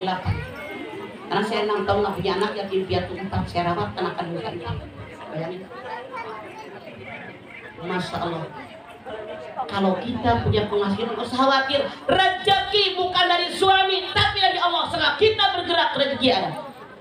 8. Karena saya 6 tahun nggak punya anak, yatim piatu 4 saya rawat anak kandung saya. Bayangin. Masya Allah. Kalau kita punya penghasilan, nggak usah khawatir. Rezeki bukan dari suami, tapi dari Allah. Setelah kita bergerak, rezeki ada.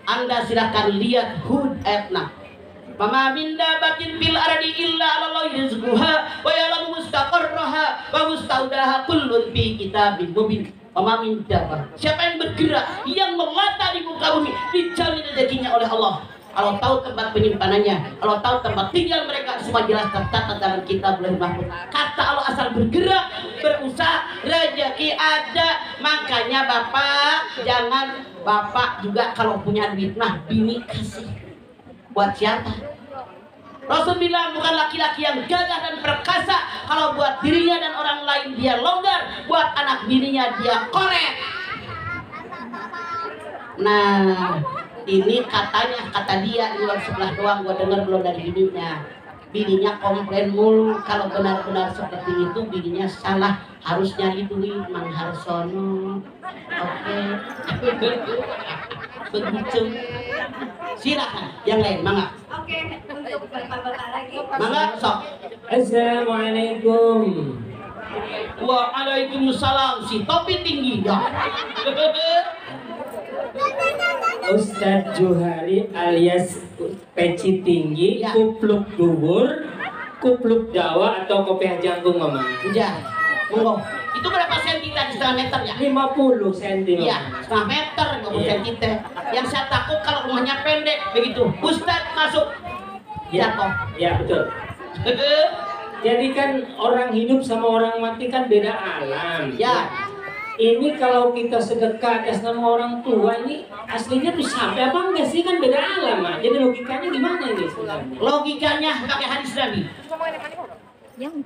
Anda silahkan lihat Hud ayat 6. Mama min dabatin fil ardi illa 'alallahi rizquha wa ya'lamu mustaqarraha wa mustaudaha kullun fi kitabim mubin. Mama min dabat. Siapa yang bergerak, yang melata di muka bumi, dijamin rezekinya oleh Allah. Kalau tahu tempat penyimpanannya, kalau tahu tempat tinggal mereka, semua jelas tercatat dalam kitab Lauhul Mahfuz. Kata Allah, asal bergerak, berusaha, rezeki ada. Makanya bapak, jangan bapak juga kalau punya duit, nah bini kasih. Buat siapa? Rasul bilang bukan laki-laki yang gagah dan perkasa, kalau buat dirinya dan orang lain dia longgar, buat anak bininya dia korek. Nah, ini katanya, kata dia di luar sebelah doang, gua dengar belum dari bininya komplain mulu. Kalau benar-benar seperti itu, bininya salah, harus nyari duit Mang Harsono. Oke. Begitu. Silakan yang lain, mangga. Oke, untuk bapak-bapak lagi. Mangga, sok. Assalamualaikum. Waalaikumsalam. Si topi tinggi ya. Ustadz Juhari alias peci tinggi, Ya. kupluk dhuwur, kupluk Jawa atau kopiah jangkung mama. Udah. Monggo. Itu berapa senti tadi, setengah meter ya? 50 cm. Iya, setengah meter, 50 senti teh. Yang saya takut kalau rumahnya pendek begitu. Ustadz masuk jatuh. Ya betul. Jadi kan orang hidup sama orang mati kan beda alam. Ya. Ini kalau kita sedekah atas nama orang tua ini aslinya tuh sampai apa enggak sih, kan beda alam. Jadi logikanya gimana ini sebenarnya? Logikanya pakai hadis Nabi.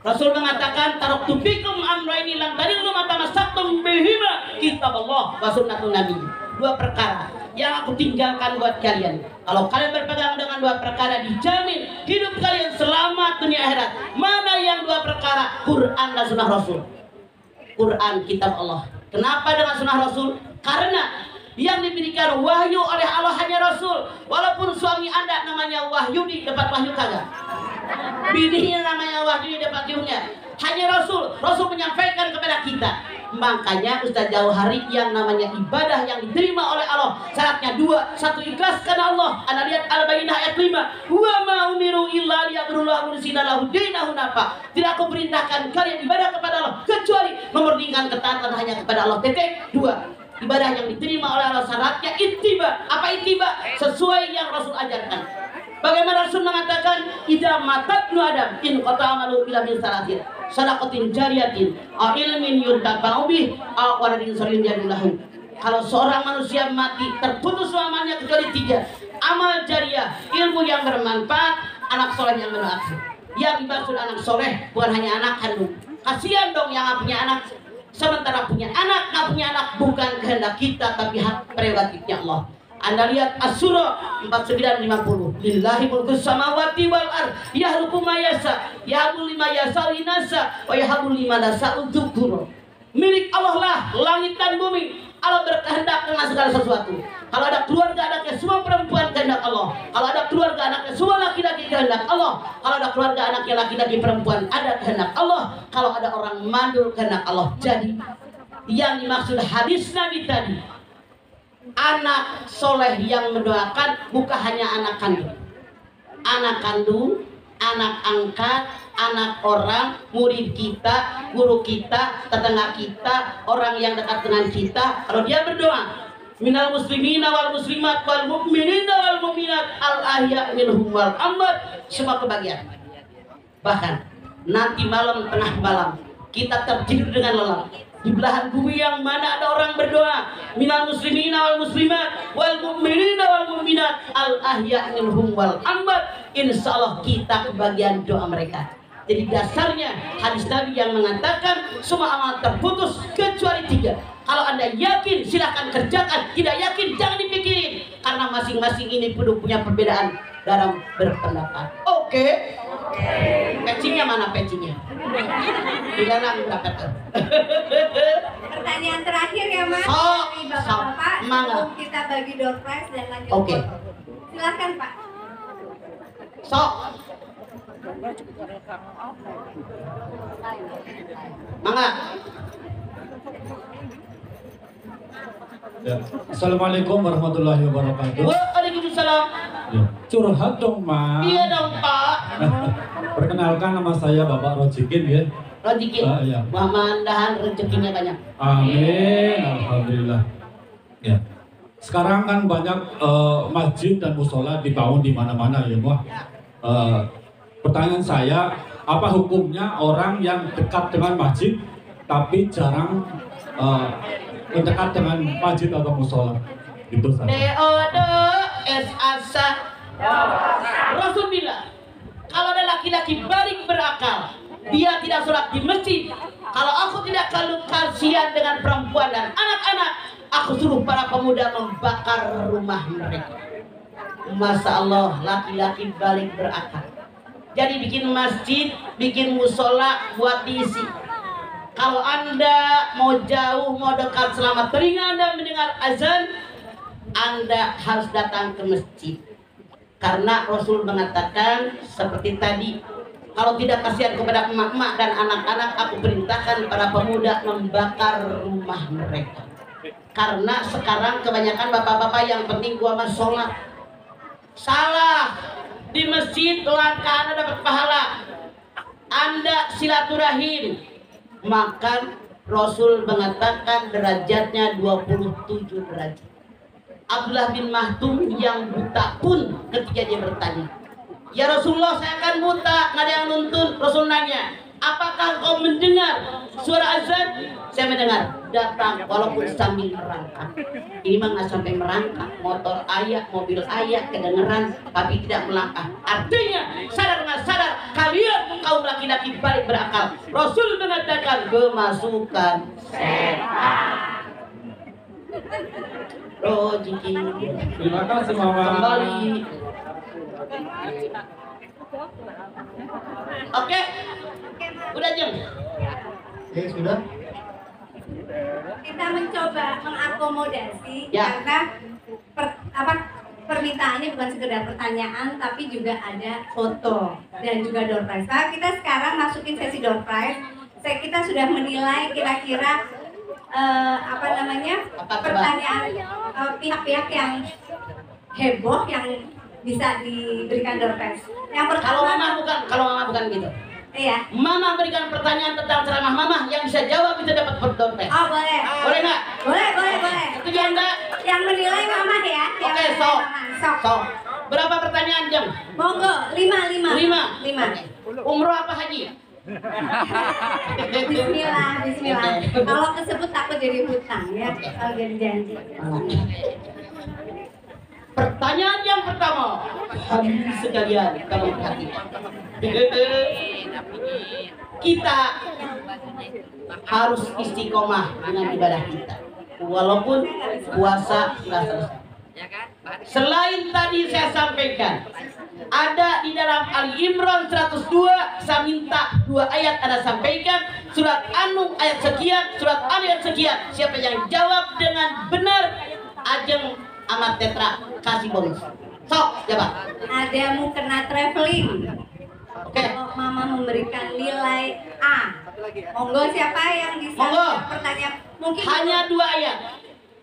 Rasul mengatakan taraktu fikum amrayni lan tadillu ma tamassaktum bihima, kitab Allah wa sunnatun Nabi. 2 perkara yang aku tinggalkan buat kalian. Kalau kalian berpegang dengan 2 perkara, dijamin hidup kalian selamat dunia akhirat. Mana yang 2 perkara? Quran dan sunnah Rasul. Quran, kitab Allah. Kenapa dengan sunnah Rasul? Karena yang diberikan wahyu oleh Allah hanya Rasul. Walaupun suami Anda namanya Wahyudi, dapat wahyu kagak? Bininya namanya Wahyudi, dapat wahyunya. Hanya Rasul. Rasul menyampaikan kepada kita. Makanya Ustaz Jauhari, yang namanya ibadah yang diterima oleh Allah, syaratnya 2. 1, ikhlas karena Allah. Anda lihat Al-Baqarah ayat 5. Wa ma umiru illa liya'budullaha mukhlisina lahu dinahu nafa. Tidak aku perintahkan kalian ibadah kepada Allah kecuali memurnikan ketaatan hanya kepada Allah. Titik. 2. Ibadah yang diterima oleh Allah syaratnya ittiba. Apa ittiba? Sesuai yang Rasul ajarkan. Bagaimana Rasul mengatakan, idza matat nu adam in qata amalu ila min salatin sadaqatin jariyatin aw ilmin yuntafa'u bih aw waladin salihin jadilahu. Kalau seorang manusia mati, terputus amalnya kecuali 3. Amal jariah, ilmu yang bermanfaat, anak soleh yang mendoakan. Yang dimaksud anak soleh bukan hanya anak kandung. Kasihan dong yang nggak punya anak. Sementara punya anak, nggak punya anak bukan kehendak kita, tapi hak prerogatifnya Allah. Anda lihat As-Surah 49-50. Lillahi mulku samawati wal ard, yakhluqu ma yasha, yahabu liman yasha inasa, wa yahabu liman yasha dzukura. Milik Allah lah langit dan bumi. Allah berkehendak dengan segala sesuatu. Kalau ada keluarga anaknya semua perempuan, kehendak Allah. Kalau ada keluarga anaknya semua laki-laki, kehendak Allah. Kalau ada keluarga anaknya laki-laki perempuan, ada kehendak Allah. Kalau ada orang mandul, kehendak Allah. Jadi yang dimaksud hadis Nabi tadi, anak soleh yang mendoakan bukan hanya anak kandung. Anak kandung, anak angkat, anak orang, murid kita, guru kita, tetangga kita, orang yang dekat dengan kita. Kalau dia berdoa, minal muslimina wal muslimat wal mu'minina wal mu'minat al ahya minhum wal amwat, semua kebahagiaan. Bahkan nanti malam, tengah malam, kita tertidur dengan lelap di belahan bumi yang mana ada orang berdoa, minal muslimina wal muslimat wal mu'minina wal mu'minat al ahya minhum wal amwat, insyaallah kita kebagian doa mereka. Jadi dasarnya hadis Nabi yang mengatakan semua amal terputus kecuali 3. Kalau Anda yakin silahkan kerjakan, tidak yakin jangan dipikirin, karena masing-masing ini punya perbedaan dalam berpendapat. Oke. Pecinya mana pecinya? Di dalam berapa tuh? Pertanyaan terakhir ya Mas dari Bapak-bapak sebelum kita bagi door prize dan lanjut. Oke. Silakan Pak. Sok. Mangga. Ya. Assalamualaikum warahmatullahi wabarakatuh. Waalaikumsalam. Ya. Curhat dong, Mas. Iya dong, Pak. Perkenalkan, nama saya Bapak Rojikin ya. Rojikin. Ya. Mudah-mudahan rezekinya banyak. Amin. Alhamdulillah. Ya. Sekarang kan banyak masjid dan musola dibangun di mana-mana ya, Mbak. Pertanyaan saya, apa hukumnya orang yang dekat dengan masjid tapi jarang mendekat dengan masjid atau musola? Itu saja. DODSASA. Rasul bilang, kalau ada laki-laki balik berakal, dia tidak sholat di masjid. Kalau aku tidak kasihan dengan perempuan dan anak-anak, aku suruh para pemuda membakar rumah mereka. Masya Allah, laki-laki balik berakal. Jadi bikin masjid, bikin musola buat diisi. Kalau Anda mau jauh, mau dekat, selama telinga Anda mendengar azan, Anda harus datang ke masjid. Karena Rasul mengatakan seperti tadi, kalau tidak kasihan kepada emak-emak dan anak-anak, aku perintahkan para pemuda membakar rumah mereka. Karena sekarang kebanyakan bapak-bapak yang penting gua mah sholat. Salah. Di masjid langkah Anda dapat pahala. Anda silaturahim. Maka Rasul mengatakan derajatnya 27 derajat. Abdullah bin Mahtum yang buta pun ketika dia bertanya, ya Rasulullah, saya akan buta, nggak ada yang nuntun. Rasul nanya, apakah kau mendengar suara azan? Saya mendengar. Datang walaupun sambil merangkak. Ini mah nggak sampai merangkak, motor ayah, mobil ayah kedengeran tapi tidak melangkah. Artinya sadar nggak sadar kalian kaum laki-laki balik berakal. Rasul mengatakan kemasukan setan. Rojiki. Terima kasih, Mama. Kembali. Oke. Udah jam. Oke, sudah. Kita mencoba mengakomodasi Ya. karena permintaannya bukan sekedar pertanyaan tapi juga ada foto dan juga door prize. Nah, kita sekarang masukin sesi door prize. Kita sudah menilai kira-kira pertanyaan pihak-pihak yang heboh yang bisa diberikan door prize. Yang pertama, kalau mama bukan gitu. Iya. Mama berikan pertanyaan tentang ceramah mama, yang bisa jawab bisa dapat door prize. Oh, boleh. Boleh nggak? Boleh. Setuju Anda? Yang menilai mama ya. Oke, sok. Berapa pertanyaan jam? Monggo, 5. 5. Umroh apa haji? Bismillah. Kalau kesebut takut jadi hutang ya, kalau jadi janji. Pertanyaan yang pertama, hadirin sekalian, kalau perhatikan, kita harus istiqomah dengan ibadah kita, walaupun puasa sudah selesai. Selain tadi saya sampaikan, ada di dalam Ali Imran 102, saya minta 2 ayat Anda sampaikan, surat An-Nur ayat sekian, surat An ayat sekian. Siapa yang jawab dengan benar, Ajeng Amat Tetra kasih bonus. Sok, jawab. Ada mukena traveling. Oke. Kalau mama memberikan nilai A, monggo siapa yang bisa Monggo. pertanyaan? Mungkin Hanya 2 ayat.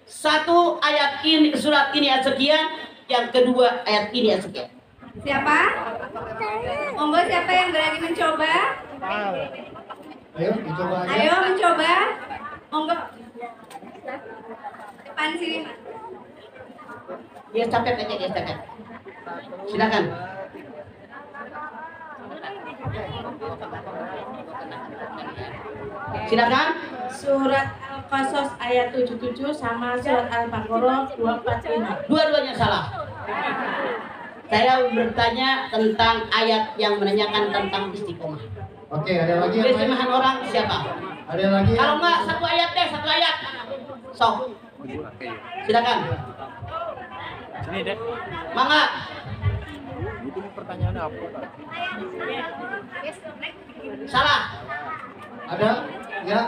1 ayat ini, surat ini ayat sekian, yang kedua ayat ini ayat sekian. siapa? Monggo siapa yang berani mencoba? Ayo, dicoba aja. Ayo mencoba. Monggo. Depan sini. Dia capek aja, dia capek. Silakan. Silakan. Surat Al-Qasas ayat 77 sama surat Al-Baqarah 245. Dua-duanya salah. Saya bertanya tentang ayat yang menanyakan tentang istiqomah. Oke, ada lagi yang lain? Keistimewahan orang siapa? Ada lagi yang... Kalau enggak 1 ayat deh, 1 ayat. Sok. Silakan. Mangga. Ini pertanyaannya apa? Salah. Ada? Ya.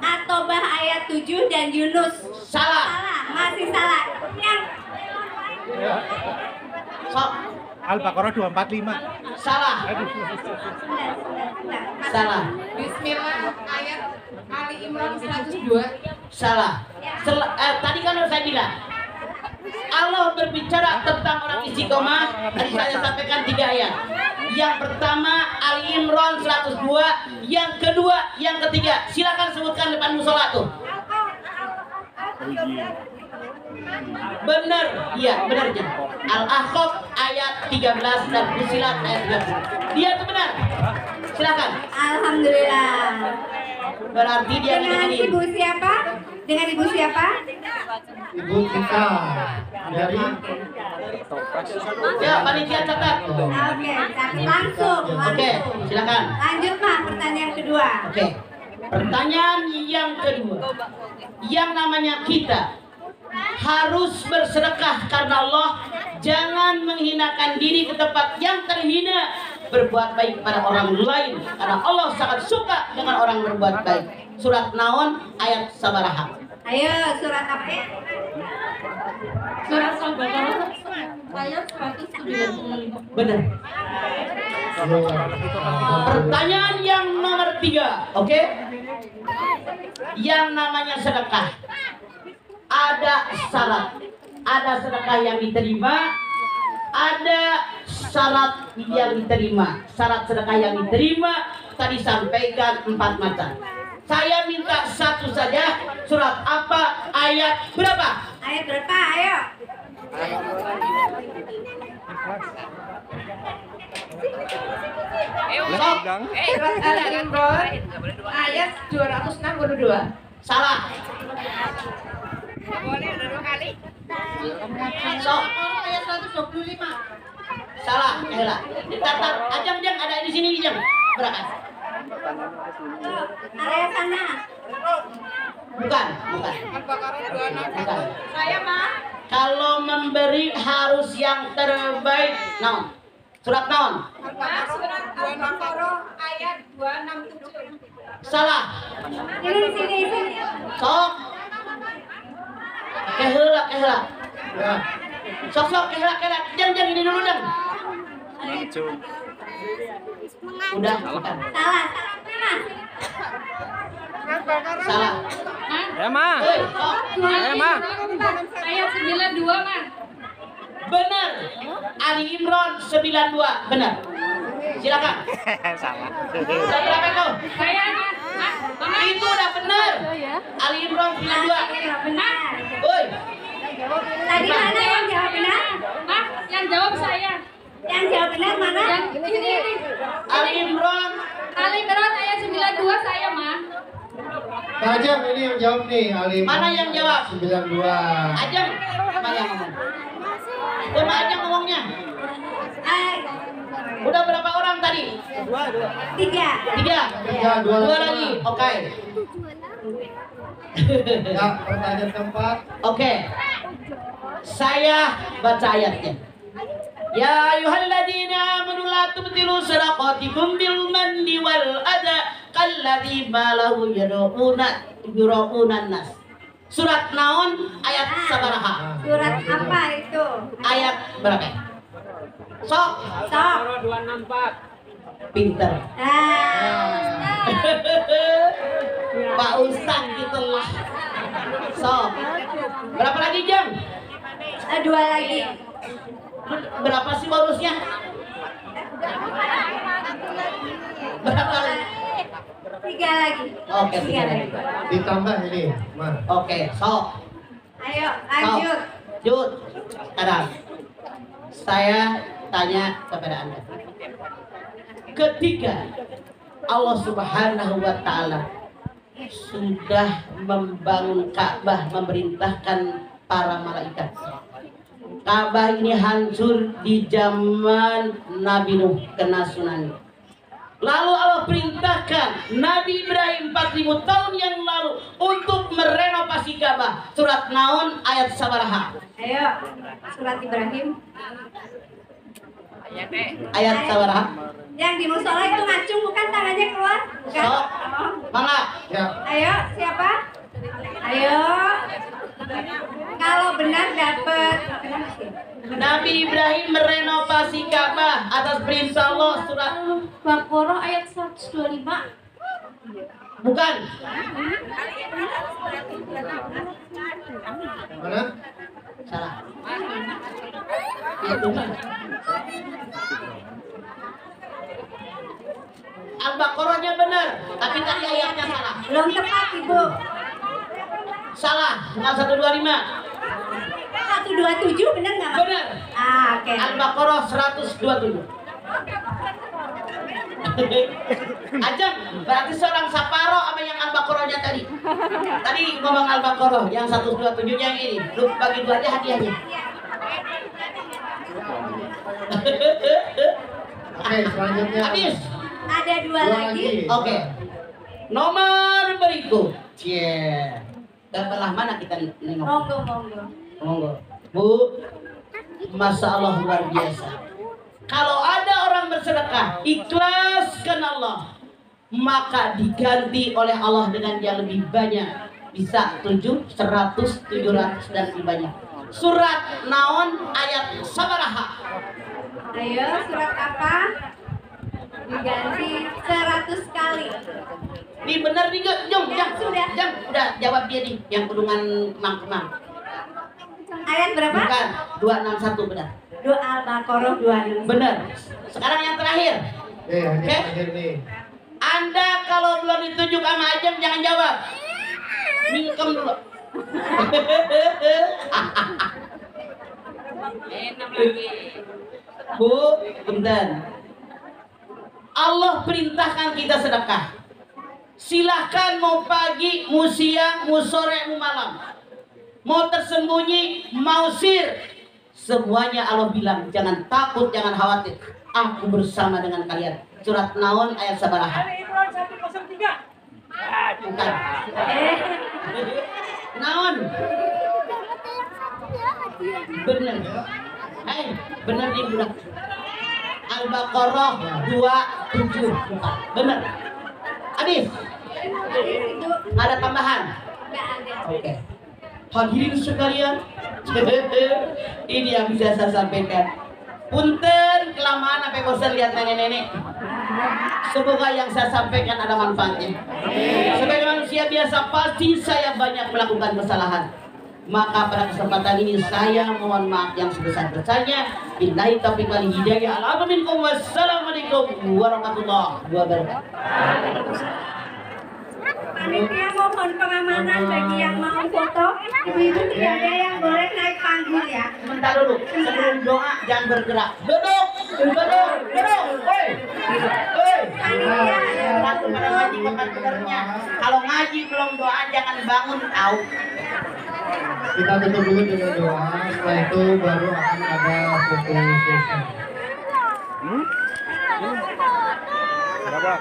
At-Taubah ayat 7 dan Yunus. Salah. Salah, masih salah. Yang Sok. Al-Baqarah 245. Salah. Salah. Bismillah ayat Ali Imran 102. Salah. Tadi kan saya bilang Allah berbicara tentang orang istiqomah. Tadi saya sampaikan 3 ayat. Yang pertama Ali Imran 102, yang kedua, yang ketiga. Silakan sebutkan depan musola tuh. Benar, iya benarnya. Al-Ahqaf ayat 13 dan Fussilat ayat 30. Dia itu benar. Silakan. Alhamdulillah. Berarti dia Dengan ini. ibu siapa? Dengan ibu siapa? Ibu kita dari Ya, panitia catat. Oke, langsung. Oke, silakan. Lanjut Pak, pertanyaan kedua. Oke. Pertanyaan yang kedua. Yang namanya kita harus bersedekah karena Allah. Jangan menghinakan diri ke tempat yang terhina. Berbuat baik pada orang lain karena Allah sangat suka dengan orang berbuat baik. Surat Naon ayat sabaraha. Ayo, surat apa ya? Surat Al-Baqarah ayat 195. Benar. Pertanyaan yang nomor 3, oke? Yang namanya sedekah ada syarat. Ada sedekah yang diterima, ada syarat yang diterima. Syarat sedekah yang diterima tadi sampaikan 4 macam. Saya minta satu saja. Surat apa? Ayat berapa? Ayat berapa? Ayo. Surat Al-Imran ayat 262. Salah. Sok. Ayat 125. Salah. Ela. Ditatar. Ajang jang ada di sini jang. Berangkat. Area sana. Bukan. Al-Baqarah 265. Bukan. Saya mah Kalau memberi harus yang terbaik. Naon? Surat naon? surat Al-Baqarah ayat 267. Salah. Ini di sini, di sini. Sok. Kehela. ya. Sok kehela. Jang ini dulu dang. Udah. Bukan. Salah. Salah. Ya, Ma. Sok. Ya, Ma. Ayat 92, Mas. Benar. Ali Imran 92. Benar. Silakan. Salah. Udah berapa itu? Saya Itu udah benar. Ali Imran 92. Benar. Woi. Tadi mana yang jawab benar? yang jawab saya. Yang jawab benar mana? Yang ini. Ali Imran. Ali Imran ayat 92 saya, Mas. Pak Ajam ini yang jawab nih, Ali. Mana yang jawab? 92. Ajang. Mana yang ngomong? Coba Ajang ngomongnya. Udah berapa orang tadi? 3. 3. 2 lagi. Oke. Ya, pertanyaan keempat. Oke. Saya baca ayatnya. Ya ayyuhalladzina amanu la tubtilu sadaqatikum bil manni wal adha kalladzi malahu yura'una nas. Surat naon ayat sabaraha? Surat apa itu? Ayat berapa? Sok. 264. Pinter. Ustaz. Pak Ustadz gitu lah. Sok. Berapa lagi jam? 2 lagi. Berapa sih bonusnya? Berapa lagi? 3 lagi. Oke, 3 3 lagi. Ditambah ini, Ma. Oke, sok. Ayo, lanjut. Lanjut. Sekarang saya tanya kepada Anda. Ketika Allah Subhanahu wa taala sudah membangun Ka'bah, memerintahkan para malaikat. Ka'bah ini hancur di zaman Nabi Nuh kena tsunami. Lalu Allah perintahkan Nabi Ibrahim 4000 tahun yang lalu untuk merenovasi Ka'bah. Surat naon ayat sabaraha? Ayo, surat Ibrahim. Ayat sabaraha? Yang di musola itu ngacung bukan, tangannya keluar? Bukan. So, Oh. mangga. Ya. Ayo, siapa? Ayo. Kalau benar dapat. Nabi Ibrahim merenovasi Ka'bah atas perintah Allah. Surat Baqarah ayat 125. bukan. Mana? Salah. Al-Baqarahnya benar, tapi tadi ayatnya salah. Belum tepat, Ibu. Salah, bukan 125. 127 benar nggak, Mas? Benar. Ah, oke. Al-Baqarah 127. Ajeng, berarti seorang Saparo apa yang Al-Baqarahnya tadi? Tadi ngomong Al-Baqarah, yang 127 yang ini. Lu bagi dua aja hadiahnya. Oke, selanjutnya. Habis. Ada dua Dua lagi. lagi. Oke. Nomor berikut. Cie. Belah mana kita nengok? Monggo, monggo. Monggo. Bu, Masya Allah luar biasa. Kalau ada orang bersedekah ikhlas karena Allah, maka diganti oleh Allah dengan yang lebih banyak. Bisa 7, 100, 700 dan lebih banyak. Surat naon ayat sabaraha? Ayo, surat apa? Diganti 100 kali. Ini benar nih, Jom, Ya, sudah. Jom, udah jawab dia nih, yang kerudungan kemang-kemang. Ayat berapa? Bukan, 261 benar. Doa Al-Baqarah 26. Benar. Sekarang yang terakhir. Hadiah Oke. terakhir nih. Anda kalau belum ditunjuk sama Ajeng jangan jawab. Mingkem dulu. Bu, bentar. Allah perintahkan kita sedekah. Silahkan mau pagi, mau siang, mau sore, mau malam. Mau tersembunyi, mau sir. Semuanya Allah bilang, jangan takut, jangan khawatir. Aku bersama dengan kalian. Surat naon ayat sabaraha? Bukan. Naon? Bener. Bener nih budak. Al-Baqarah 27. Bukan. Bener. Habis. Ada tambahan? Nggak ada. Oke. Hadirin sekalian, ini yang bisa saya sampaikan. Punten kelamaan sampai bosan lihat nenek-nenek. Semoga yang saya sampaikan ada manfaatnya. Sebagai manusia biasa pasti saya banyak melakukan kesalahan. Maka pada kesempatan ini saya mohon maaf yang sebesar-besarnya. Billahi taufiq wal hidayah. Wassalamualaikum warahmatullahi wabarakatuh. Panitia mohon pengamanan bagi yang mau foto. Ibu-ibu tidak ada yang boleh naik panggung ya. Sebentar dulu, sebelum doa jangan bergerak. Duduk, duduk, duduk. Hei, hei. Ratu pada ngaji bukan benernya. Kalau ngaji belum doa jangan bangun tahu. Kita tutup dulu dengan doa. Setelah itu baru akan ada foto sesi. Berapa?